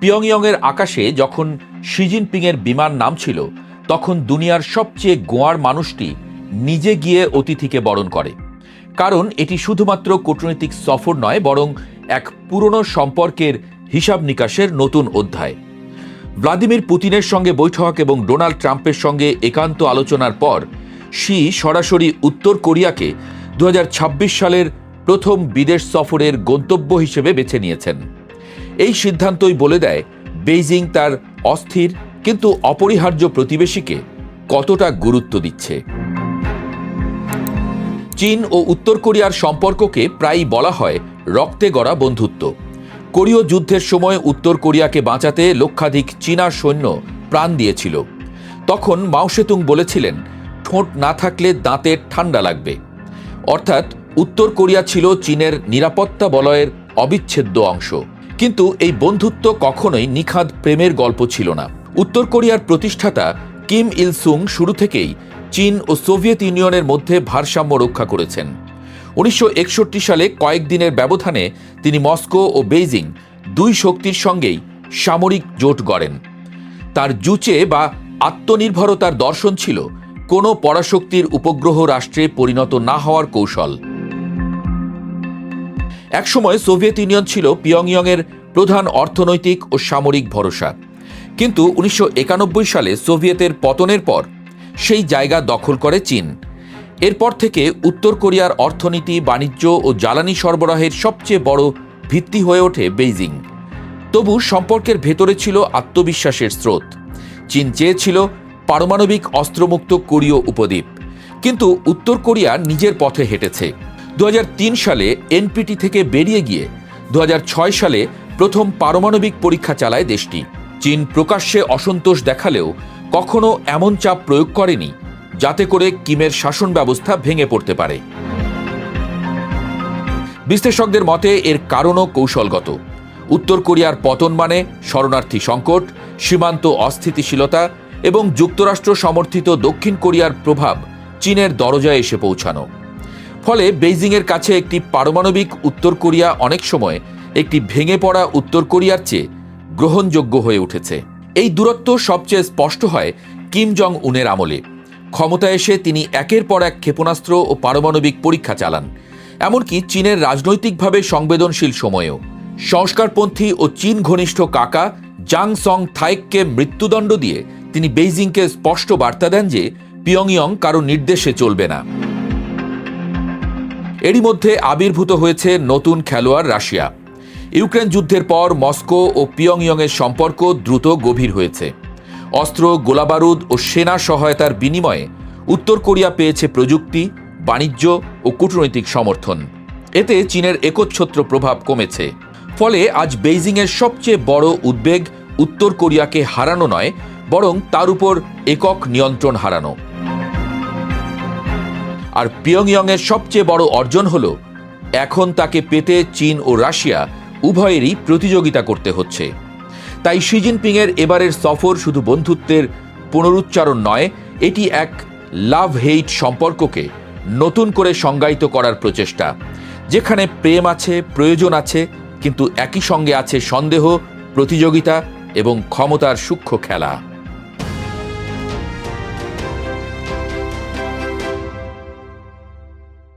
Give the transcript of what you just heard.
পিয়ংইয়ংয়ের আকাশে যখন শি জিনপিংয়ের বিমান নামছিল, তখন দুনিয়ার সবচেয়ে গোঁয়ার মানুষটি নিজে গিয়ে অতিথিকে বরণ করে। কারণ এটি শুধুমাত্র কূটনৈতিক সফর নয়, বরং এক পুরনো সম্পর্কের হিসাব নিকাশের নতুন অধ্যায়। ভ্লাদিমির পুতিনের সঙ্গে বৈঠক এবং ডোনাল্ড ট্রাম্পের সঙ্গে একান্ত আলোচনার পর শি সরাসরি উত্তর কোরিয়াকে 2026 সালের প্রথম বিদেশ সফরের গন্তব্য হিসেবে বেছে নিয়েছেন। এই সিদ্ধান্তই বলে দেয় বেইজিং তার অস্থির কিন্তু অপরিহার্য প্রতিবেশীকে কতটা গুরুত্ব দিচ্ছে। চীন ও উত্তর কোরিয়ার সম্পর্ককে প্রায়ই বলা হয় রক্তে গড়া বন্ধুত্ব। কোরীয় যুদ্ধের সময় উত্তর কোরিয়াকে বাঁচাতে লক্ষাধিক চীনা সৈন্য প্রাণ দিয়েছিল। তখন মাও সেতুং বলেছিলেন, ঠোঁট না থাকলে দাঁতের ঠান্ডা লাগবে। অর্থাৎ উত্তর কোরিয়া ছিল চীনের নিরাপত্তা বলয়ের অবিচ্ছেদ্য অংশ। কিন্তু এই বন্ধুত্ব কখনোই নিখাদ প্রেমের গল্প ছিল না। উত্তর কোরিয়ার প্রতিষ্ঠাতা কিম ইল সুং শুরু থেকেই চীন ও সোভিয়েত ইউনিয়নের মধ্যে ভারসাম্য রক্ষা করেছেন। 1961 সালে কয়েকদিনের ব্যবধানে তিনি মস্কো ও বেইজিং দুই শক্তির সঙ্গেই সামরিক জোট গড়েন। তার জুচে বা আত্মনির্ভরতার দর্শন ছিল কোনো পরাশক্তির উপগ্রহ রাষ্ট্রে পরিণত না হওয়ার কৌশল। একসময় সোভিয়েত ইউনিয়ন ছিল পিয়ংইয়ংয়ের প্রধান অর্থনৈতিক ও সামরিক ভরসা। কিন্তু 1991 সালে সোভিয়েতের পতনের পর সেই জায়গা দখল করে চীন। এরপর থেকে উত্তর কোরিয়ার অর্থনীতি, বাণিজ্য ও জ্বালানি সরবরাহের সবচেয়ে বড় ভিত্তি হয়ে ওঠে বেইজিং। তবু সম্পর্কের ভেতরে ছিল আত্মবিশ্বাসের স্রোত। চীন চেয়েছিল পারমাণবিক অস্ত্রমুক্ত কোরীয় উপদ্বীপ, কিন্তু উত্তর কোরিয়া নিজের পথে হেঁটেছে। 2003 সালে এনপিটি থেকে বেরিয়ে গিয়ে 2006 সালে প্রথম পারমাণবিক পরীক্ষা চালায় দেশটি। চীন প্রকাশ্যে অসন্তোষ দেখালেও কখনো এমন চাপ প্রয়োগ করেনি যাতে করে কিমের শাসন ব্যবস্থা ভেঙে পড়তে পারে। বিশ্লেষকদের মতে এর কারণও কৌশলগত। উত্তর কোরিয়ার পতন মানে শরণার্থী সংকট, সীমান্ত অস্থিতিশীলতা এবং যুক্তরাষ্ট্র সমর্থিত দক্ষিণ কোরিয়ার প্রভাব চীনের দরজায় এসে পৌঁছানো। ফলে বেইজিংয়ের কাছে একটি পারমাণবিক উত্তর কোরিয়া অনেক সময় একটি ভেঙে পড়া উত্তর কোরিয়ার চেয়ে গ্রহণযোগ্য হয়ে উঠেছে। এই দূরত্ব সবচেয়ে স্পষ্ট হয় কিম জং উনের আমলে। ক্ষমতায় এসে তিনি একের পর এক ক্ষেপণাস্ত্র ও পারমাণবিক পরীক্ষা চালান, এমনকি চীনের রাজনৈতিকভাবে সংবেদনশীল সময়েও। সংস্কারপন্থী ও চীন ঘনিষ্ঠ কাকা জাং সং থাইককে মৃত্যুদণ্ড দিয়ে তিনি বেইজিংকে স্পষ্ট বার্তা দেন যে পিয়ংইয়ং কারো নির্দেশে চলবে না। এরই মধ্যে আবির্ভূত হয়েছে নতুন খেলোয়াড় রাশিয়া। ইউক্রেন যুদ্ধের পর মস্কো ও পিয়ংইয়ংয়ের সম্পর্ক দ্রুত গভীর হয়েছে। অস্ত্র, গোলাবারুদ ও সেনা সহায়তার বিনিময়ে উত্তর কোরিয়া পেয়েছে প্রযুক্তি, বাণিজ্য ও কূটনৈতিক সমর্থন। এতে চীনের একচ্ছত্র প্রভাব কমেছে। ফলে আজ বেইজিংয়ের সবচেয়ে বড় উদ্বেগ উত্তর কোরিয়াকে হারানো নয়, বরং তার উপর একক নিয়ন্ত্রণ হারানো। আর পিয়ংইয়ংয়ের সবচেয়ে বড় অর্জন হল এখন তাকে পেতে চীন ও রাশিয়া উভয়েরই প্রতিযোগিতা করতে হচ্ছে। তাই শি জিনপিংয়ের এবারের সফর শুধু বন্ধুত্বের পুনরুচ্চারণ নয়, এটি এক লাভ হেইট সম্পর্ককে নতুন করে সংজ্ঞায়িত করার প্রচেষ্টা, যেখানে প্রেম আছে, প্রয়োজন আছে, কিন্তু একই সঙ্গে আছে সন্দেহ, প্রতিযোগিতা এবং ক্ষমতার সূক্ষ্ম খেলা।